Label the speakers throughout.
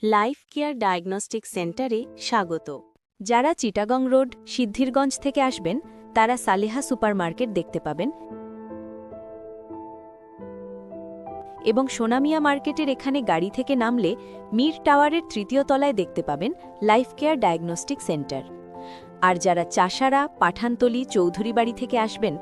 Speaker 1: Life care diagnostic সেন্টারে স্বাগত। যারা চিটাগং রোড সিদ্ধিরগঞ্জ থেকে আসবেন তারা সালেহা সুপারমার্কেট দেখতে পাবেন এবং সোনামিয়া মার্কেটের এখানে গাড়ি থেকে নামলে মির টাওয়ারের তৃতীয় তলায় দেখতে পাবেন লাইফ কেয়ার ডায়াগনস্টিক সেন্টার। আর যারা চাষারা পাঠানতলি চৌধুরীবাড়ি থেকে আসবেন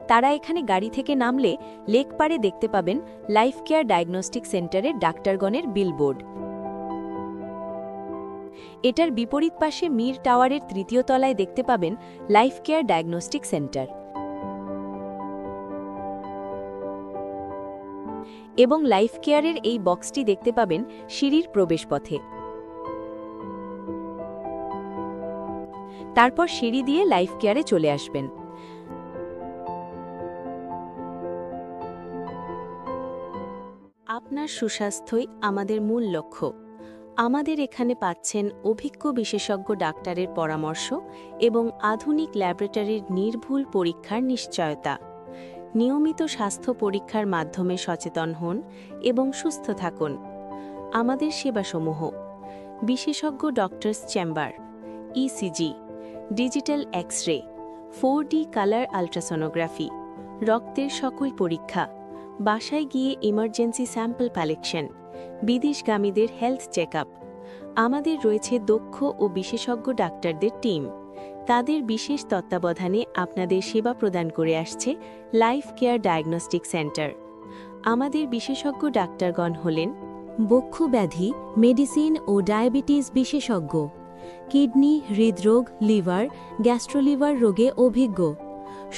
Speaker 1: তারা এখানে গাড়ি থেকে নামলে লেকপাড়ে দেখতে পাবেন লাইফ কেয়ার ডায়াগনস্টিক সেন্টারের ডাক্তারগণের বিলবোর্ড। এটার বিপরীত পাশে মির টাওয়ারের তৃতীয় তলায় দেখতে পাবেন লাইফ কেয়ার ডায়াগনস্টিক সেন্টার এবং লাইফ কেয়ারের এই বক্সটি দেখতে পাবেন সিঁড়ির প্রবেশপথে। তারপর সিঁড়ি দিয়ে লাইফ কেয়ারে চলে আসবেন। আপনার সুস্বাস্থ্যই আমাদের মূল লক্ষ্য। আমাদের এখানে পাচ্ছেন অভিজ্ঞ বিশেষজ্ঞ ডাক্তারের পরামর্শ এবং আধুনিক ল্যাবরেটরির নির্ভুল পরীক্ষার নিশ্চয়তা। নিয়মিত স্বাস্থ্য পরীক্ষার মাধ্যমে সচেতন হন এবং সুস্থ থাকুন। আমাদের সেবাসমূহ: বিশেষজ্ঞ doctors chamber, ECG, digital X ray, 4D colour ultrasonography, রক্তের সকল পরীক্ষা, বাসায় গিয়ে ইমার্জেন্সি স্যাম্পল কালেকশন, বিদেশগামীদের হেলথ চেকআপ। আমাদের রয়েছে দক্ষ ও বিশেষজ্ঞ ডাক্তারদের টিম। তাদের বিশেষ তত্ত্বাবধানে আপনাদের সেবা প্রদান করে আসছে লাইফ কেয়ার ডায়াগনস্টিক সেন্টার। আমাদের বিশেষজ্ঞ ডাক্তারগণ হলেন বক্ষু ব্যাধি, মেডিসিন ও ডায়াবেটিস বিশেষজ্ঞ, কিডনি, হৃদরোগ, লিভার, গ্যাস্ট্রোলিভার রোগে অভিজ্ঞ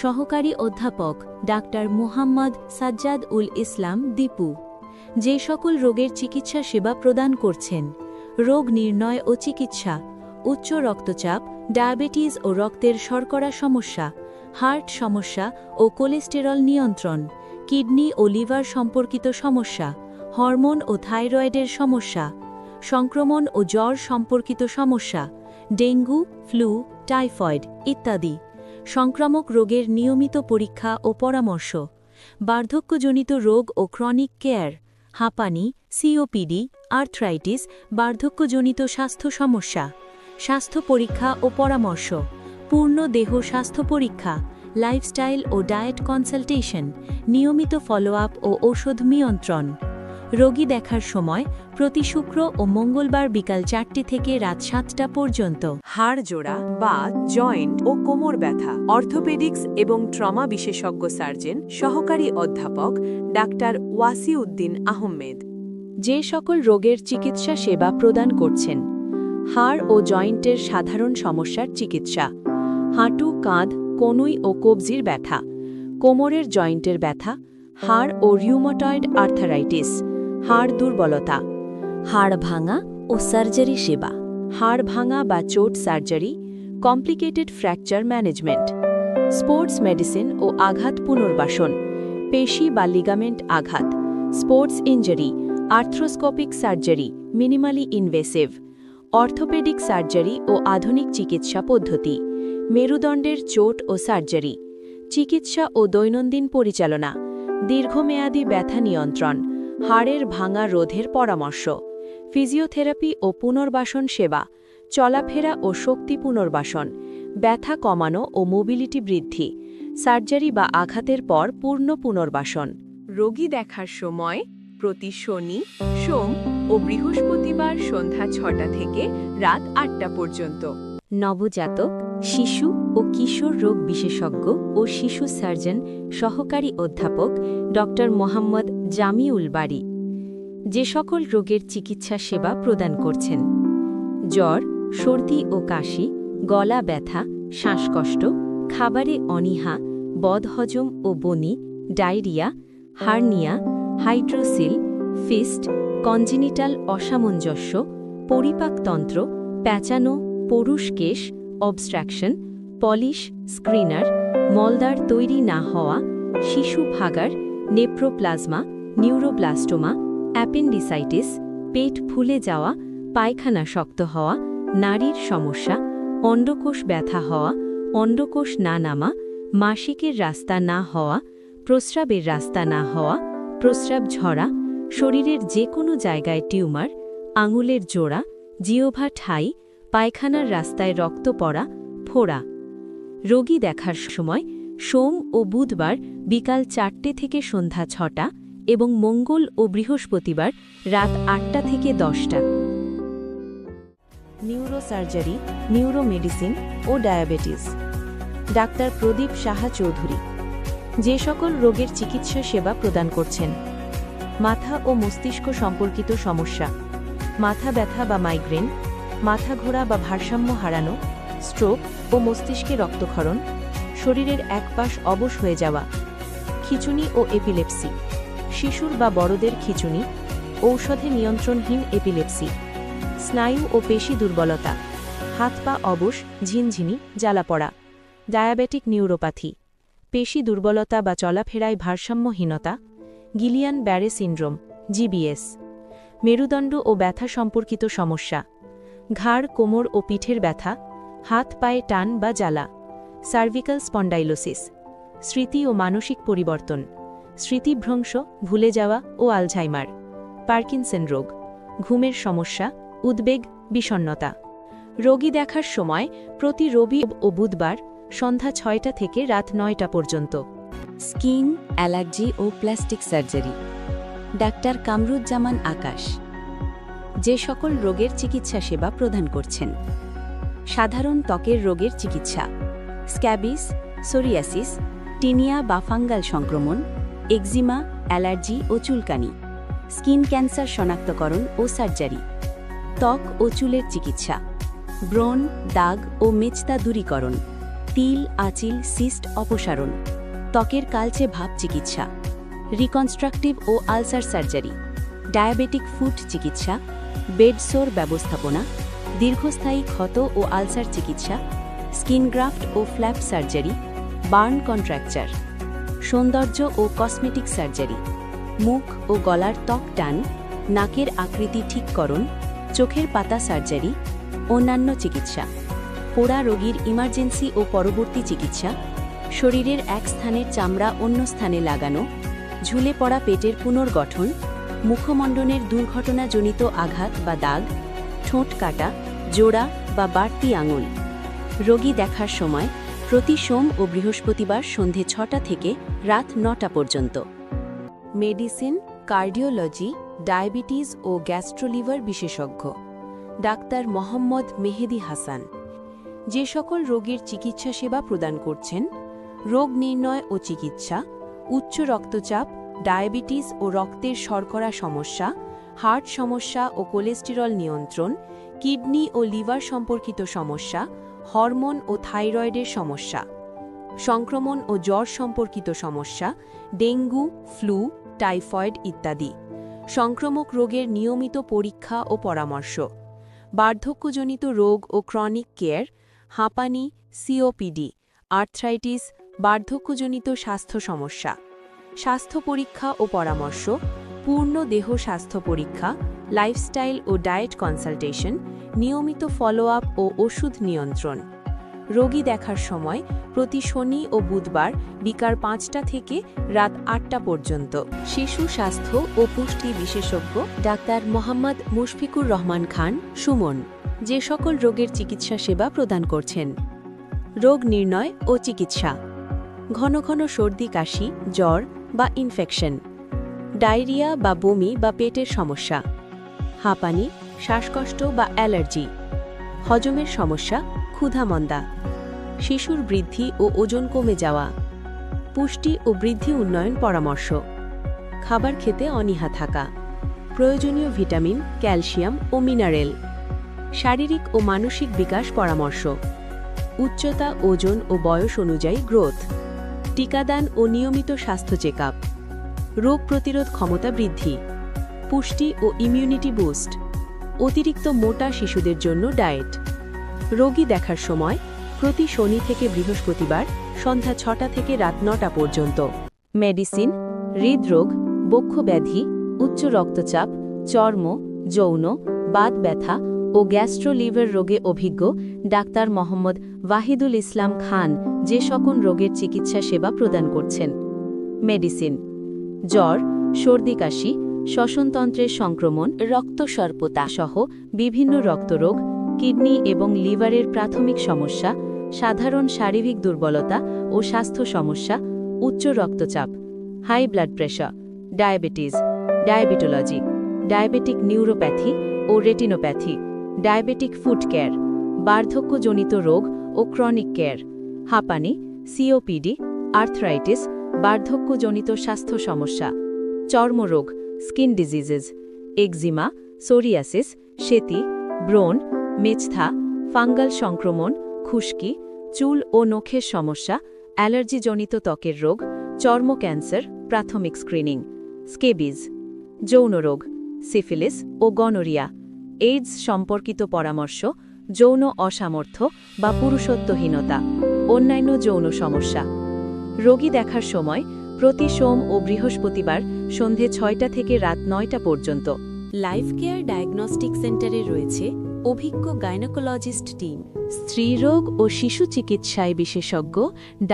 Speaker 1: সহকারী অধ্যাপক ডাক্তার মুহাম্মদ সাজ্জাদ উল ইসলাম দীপু, যে সকল রোগের চিকিৎসা সেবা প্রদান করছেন: রোগ নির্ণয় ও চিকিৎসা, উচ্চ রক্তচাপ, ডায়াবেটিস ও রক্তের শর্করা সমস্যা, হার্ট সমস্যা ও কোলেস্টেরল নিয়ন্ত্রণ, কিডনি ও লিভার সম্পর্কিত সমস্যা, হরমোন ও থাইরয়েডের সমস্যা, সংক্রমণ ও জ্বর সম্পর্কিত সমস্যা, ডেঙ্গু, ফ্লু, টাইফয়েড ইত্যাদি, সংক্রামক রোগের নিয়মিত পরীক্ষা ও পরামর্শ, বার্ধক্যজনিত রোগ ও ক্রনিক কেয়ার, হাঁপানি, সিওপিডি, আর্থ্রাইটিস, বার্ধক্যজনিত স্বাস্থ্য সমস্যা, স্বাস্থ্য পরীক্ষা ও পরামর্শ, পূর্ণ দেহ স্বাস্থ্য পরীক্ষা, লাইফস্টাইল ও ডায়েট কনসালটেশন, নিয়মিত ফলোআপ ও ঔষধ নিয়ন্ত্রণ। রোগী দেখার সময় প্রতি শুক্র ও মঙ্গলবার বিকাল 4টে থেকে রাত 7টা পর্যন্ত।
Speaker 2: হাড় জোড়া, বাত, জয়েন্ট ও কোমর ব্যথা, অর্থোপেডিক্স এবং ট্রমা বিশেষজ্ঞ সার্জন সহকারী অধ্যাপক ডাক্তার ওয়াসিউদ্দিন আহমেদ,
Speaker 1: যে সকল রোগের চিকিৎসা সেবা প্রদান করছেন: হাড় ও জয়েন্টের সাধারণ সমস্যার চিকিৎসা, হাঁটু, কাঁধ, কনুই ও কবজির ব্যথা, কোমরের জয়েন্টের ব্যথা, হাড় ও রিউমাটয়েড আর্থারাইটিস, হাড় দুর্বলতা, হাড় ভাঙা ও সার্জারি সেবা, হাড় ভাঙা বা চোট surgery, complicated fracture management, sports medicine ও আঘাত পুনর্বাসন, পেশি বা লিগামেন্ট আঘাত, sports injury, arthroscopic surgery, minimally invasive, orthopaedic surgery ও আধুনিক চিকিৎসা পদ্ধতি, মেরুদণ্ডের চোট ও সার্জারি, চিকিৎসা ও দৈনন্দিন পরিচালনা, দীর্ঘমেয়াদী ব্যথা নিয়ন্ত্রণ, হাড়ের ভাঙা রোধের পরামর্শ, ফিজিওথেরাপি ও পুনর্বাসন সেবা, চলাফেরা ও শক্তি পুনর্বাসন, ব্যথা কমানো ও মোবিলিটি বৃদ্ধি, সার্জারি বা আঘাতের পর পূর্ণ পুনর্বাসন।
Speaker 2: রোগী দেখার সময় প্রতি শনি, সোম ও বৃহস্পতিবার সন্ধ্যা 6টা থেকে রাত 8টা পর্যন্ত।
Speaker 1: নবজাতক, শিশু ও কিশোর রোগ বিশেষজ্ঞ ও শিশু সার্জন সহকারী অধ্যাপক ডক্টর মোহাম্মদ জামিউল বারী, যে সকল রোগের চিকিৎসা সেবা প্রদান করছেন: জ্বর, সর্দি ও কাশি, গলা ব্যথা, শ্বাসকষ্ট, খাবারে অনীহা, বদহজম ও বমি, ডায়রিয়া, হার্নিয়া, হাইড্রোসিল, ফিস্ট, কনজেনিটাল অসামঞ্জস্য, পরিপাকতন্ত্র, প্যাঁচানো, পুরুষ কেশ, অবস্ট্রাকশন, পলিশ, স্ক্রিনার, মলদ্বার তৈরি না হওয়া, শিশু ভাগার, নেপ্রোপ্লাজমা, নিউরোব্লাস্টোমা, অ্যাপেন্ডিসাইটিস, পেট ফুলে যাওয়া, পায়খানা শক্ত হওয়া, নারীর সমস্যা, অন্ডকোষ ব্যথা হওয়া, অন্ডকোষ না নামা, মাসিকের রাস্তা না হওয়া, প্রস্রাবের রাস্তা না হওয়া, প্রস্রাব ঝরা, শরীরের যে কোনো জায়গায় টিউমার, আঙুলের জোড়া, জিওভা ঠাই, পায়খানার রাস্তায় রক্ত পড়া, ফোড়া। রোগী দেখার সময় সোম ও বুধবার বিকাল 4টে থেকে সন্ধ্যা 6টা এবং মঙ্গল ও বৃহস্পতিবার রাত 8টা থেকে 10টা। নিউরোসার্জারি, নিউরোমেডিসিন ও ডায়াবেটিস। ডাক্তার প্রদীপ সাহা চৌধুরী যে সকল রোগের চিকিৎসা সেবা প্রদান করছেন: মাথা ও মস্তিষ্ক সম্পর্কিত সমস্যা, মাথা ব্যথা বা মাইগ্রেন, মাথা ঘোরা বা ভারসাম্য হারানো, স্ট্রোক ও মস্তিষ্কে রক্তক্ষরণ, শরীরের এক পাশ অবশ হয়ে যাওয়া, খিঁচুনি ও এপিলেপসি, শিশুর বা বড়দের খিঁচুনি, ঔষধে নিয়ন্ত্রণহীন এপিলেপসি, স্নায়ু ও পেশি দুর্বলতা, হাত পা অবশ, ঝিনঝিনি, জ্বালাপড়া, ডায়াবেটিক নিউরোপ্যাথি, পেশি দুর্বলতা বা চলাফেরায় ভারসাম্যহীনতা, গিলিয়ান ব্যারে সিন্ড্রোম জিবিএস, মেরুদণ্ড ও ব্যথা সম্পর্কিত সমস্যা, ঘাড়, কোমর ও পিঠের ব্যথা, হাত পায়ে টান বা জ্বালা, সার্ভিক্যাল স্পন্ডাইলোসিস, স্মৃতি ও মানসিক পরিবর্তন, স্মৃতিভ্রংশ, ভুলে যাওয়া ও আলঝাইমার, পার্কিনসন রোগ, ঘুমের সমস্যা, উদ্বেগ, বিষণ্ণতা। রোগী দেখার সময় প্রতি রবি ও বুধবার সন্ধ্যা 6টা থেকে রাত 9টা পর্যন্ত। স্কিন, অ্যালার্জি ও প্লাস্টিক সার্জারি। ডাক্তার কামরুজ্জামান আকাশ যে সকল রোগের চিকিৎসা সেবা প্রদান করছেন: সাধারণ ত্বকের রোগের চিকিৎসা, স্ক্যাবিস, সোরিয়াসিস, টিনিয়া বা ফাঙ্গাল সংক্রমণ, এক্সিমা, অ্যালার্জি ও চুলকানি, স্কিন ক্যান্সার শনাক্তকরণ ও সার্জারি, ত্বক ও চুলের চিকিৎসা, ব্রণ, দাগ ও মেচতা দূরীকরণ, তিল, আঁচিল, সিস্ট অপসারণ, ত্বকের কালচে ভাব চিকিৎসা, রিকনস্ট্রাকটিভ ও আলসার সার্জারি, ডায়াবেটিক ফুট চিকিৎসা, বেডসোর ব্যবস্থাপনা, দীর্ঘস্থায়ী ক্ষত ও আলসার চিকিৎসা, স্কিন গ্রাফট ও ফ্ল্যাপ সার্জারি, বার্ন কন্ট্রাকচার, সৌন্দর্য ও কসমেটিক সার্জারি, মুখ ও গলার ত্বক টান, নাকের আকৃতি ঠিককরণ, চোখের পাতা সার্জারি, অন্যান্য চিকিৎসা, পোড়া রোগীর ইমার্জেন্সি ও পরবর্তী চিকিৎসা, শরীরের এক স্থানের চামড়া অন্য স্থানে লাগানো, ঝুলে পড়া পেটের পুনর্গঠন, মুখমণ্ডলের দুর্ঘটনাজনিত আঘাত বা দাগ, ঠোঁট কাটা, জোড়া বা বাড়তি আঙুল। রোগী দেখার সময় প্রতি সোম ও বৃহস্পতিবার সন্ধে 6টা থেকে রাত 9টা পর্যন্ত। মেডিসিন, কার্ডিওলজি, ডায়াবেটিস ও গ্যাস্ট্রোলিভার বিশেষজ্ঞ ডাক্তার মোহাম্মদ মেহেদি হাসান যে সকল রোগের চিকিৎসা সেবা প্রদান করছেন: রোগ নির্ণয় ও চিকিৎসা, উচ্চ রক্তচাপ, ডায়াবেটিস ও রক্তের শর্করা সমস্যা, হার্ট সমস্যা ও কোলেস্টেরল নিয়ন্ত্রণ, কিডনি ও লিভার সম্পর্কিত সমস্যা, হরমোন ও থাইরয়েডের সমস্যা, সংক্রমণ ও জ্বর সম্পর্কিত সমস্যা, ডেঙ্গু, ফ্লু, টাইফয়েড ইত্যাদি, সংক্রামক রোগের নিয়মিত পরীক্ষা ও পরামর্শ, বার্ধক্যজনিত রোগ ও ক্রনিক কেয়ার, হাঁপানি, সিওপিডি, আর্থ্রাইটিস, বার্ধক্যজনিত স্বাস্থ্য সমস্যা, স্বাস্থ্য পরীক্ষা ও পরামর্শ, পূর্ণ দেহ স্বাস্থ্য পরীক্ষা, লাইফস্টাইল ও ডায়েট কনসালটেশন, নিয়মিত ফলো আপ ও ওষুধ নিয়ন্ত্রণ। রোগী দেখার সময় প্রতি শনি ও বুধবার বিকাল 5টা থেকে রাত 8টা পর্যন্ত। শিশু স্বাস্থ্য ও পুষ্টি বিশেষজ্ঞ ডাক্তার মোহাম্মদ মুশফিকুর রহমান খান সুমন যে সকল রোগের চিকিৎসা সেবা প্রদান করছেন: রোগ নির্ণয় ও চিকিৎসা, ঘন ঘন সর্দি কাশি, জ্বর বা ইনফেকশন, ডায়রিয়া বা বমি বা পেটের সমস্যা, হাঁপানি, শ্বাসকষ্ট বা অ্যালার্জি, হজমের সমস্যা, ক্ষুধামন্দা, শিশুর বৃদ্ধি ও ওজন কমে যাওয়া, পুষ্টি ও বৃদ্ধি উন্নয়ন পরামর্শ, খাবার খেতে অনীহা থাকা, প্রয়োজনীয় ভিটামিন, ক্যালসিয়াম ও মিনারেল, শারীরিক ও মানসিক বিকাশ পরামর্শ, উচ্চতা, ওজন ও বয়স অনুযায়ী গ্রোথ, টিকাদান ও নিয়মিত স্বাস্থ্য চেকআপ, রোগ প্রতিরোধ ক্ষমতা বৃদ্ধি, পুষ্টি ও ইমিউনিটি বুস্ট, অতিরিক্ত মোটা শিশুদের জন্য ডায়েট। রোগী দেখার সময় প্রতি শনি থেকে বৃহস্পতিবার সন্ধ্যা 6টা থেকে রাত 9টা পর্যন্ত। মেডিসিন, হৃদরোগ, বক্ষব্যাধি, উচ্চ রক্তচাপ, চর্ম, যৌন, বাত ব্যথা ও গ্যাস্ট্রোলিভার রোগে অভিজ্ঞ ডাক্তার মোহাম্মদ ওয়াহিদুল ইসলাম খান যে সকল রোগের চিকিৎসা সেবা প্রদান করছেন: মেডিসিন, জ্বর, সর্দি কাশি, শ্বসনতন্ত্রের সংক্রমণ, রক্তস্বল্পতা সহ বিভিন্ন রক্তরোগ, কিডনি এবং লিভারের প্রাথমিক সমস্যা, সাধারণ শারীরিক দুর্বলতা ও স্বাস্থ্য সমস্যা, উচ্চ রক্তচাপ, high blood pressure, diabetes, diabetology, diabetic neuropathy ও রেটিনোপ্যাথি, ডায়াবেটিক ফুড কেয়ার, বার্ধক্যজনিত রোগ ও ক্রনিক কেয়ার, হাঁপানি, সিওপিডি, আর্থ্রাইটিস, বার্ধক্যজনিত স্বাস্থ্য সমস্যা, চর্মরোগ, স্কিন ডিজিজেস, এক্সিমা, সোরিয়াসিস, সেতি, ব্রণ, মেছথা, ফাঙ্গাল সংক্রমণ, খুশকি, চুল ও নখের সমস্যা, অ্যালার্জিজনিত ত্বকের রোগ, চর্ম ক্যান্সার, প্রাথমিক স্ক্রিনিং, স্কেবিজ, যৌন রোগ, সিফিলিস ও গনোরিয়া, এইডস সম্পর্কিত পরামর্শ, যৌন অসামর্থ্য বা পুরুষত্বহীনতা, অন্যান্য যৌন সমস্যা। রোগী দেখার সময় প্রতি সোম ও বৃহস্পতিবার সন্ধে ৬টা থেকে রাত ৯টা পর্যন্ত। লাইফ কেয়ার ডায়াগনস্টিক সেন্টারে রয়েছে অভিজ্ঞ গাইনোকোলজিস্ট টিম, স্ত্রীরোগ ও শিশু চিকিৎসায় বিশেষজ্ঞ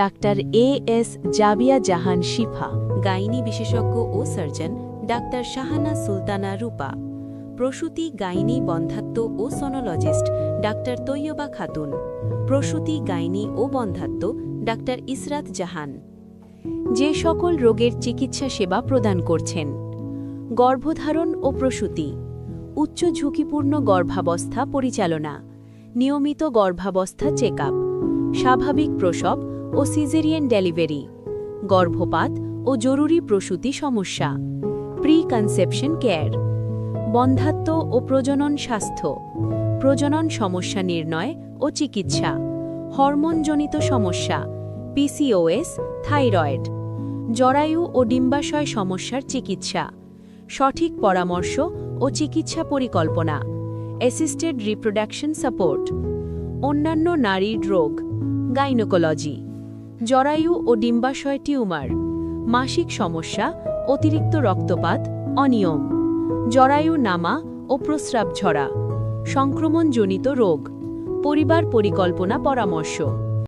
Speaker 1: ডাক্তার এএস জাবিয়া জাহান শিফা, গাইনি বিশেষজ্ঞ ও সার্জন ডাক্তার শাহানা সুলতানা রূপা, প্রসূতি, গাইনি, বন্ধাত্ব ও সোনোলজিস্ট ডাক্তার তৈয়বা খাতুন, প্রসূতি, গাইনি ও বন্ধাত্ব ডাক্তার ইসরাত জাহান। যে সকল রোগের চিকিৎসা সেবা প্রদান করছেন: গর্ভধারণ ও প্রসূতি, উচ্চ ঝুঁকিপূর্ণ গর্ভাবস্থা পরিচালনা, নিয়মিত গর্ভাবস্থা চেকআপ, স্বাভাবিক প্রসব ও সিজেরিয়ান ডেলিভারি, গর্ভপাত ও জরুরি প্রসূতি সমস্যা, প্রি কনসেপশন কেয়ার, বন্ধাত্ব ও প্রজনন স্বাস্থ্য, প্রজনন সমস্যা নির্ণয় ও চিকিৎসা, হরমোনজনিত সমস্যা, পিসিওএস, থাইরয়েড, জরায়ু ও ডিম্বাশয় সমস্যার চিকিৎসা, সঠিক পরামর্শ ও চিকিৎসা পরিকল্পনা, অ্যাসিস্টেড রিপ্রোডাকশন সাপোর্ট, অন্যান্য নারীর রোগ, গাইনোকোলজি, জরায়ু ও ডিম্বাশয় টিউমার, মাসিক সমস্যা, অতিরিক্ত রক্তপাত, অনিয়ম, জরায়ু নামা ও প্রস্রাব ঝরা, সংক্রমণজনিত রোগ, পরিবার পরিকল্পনা পরামর্শ।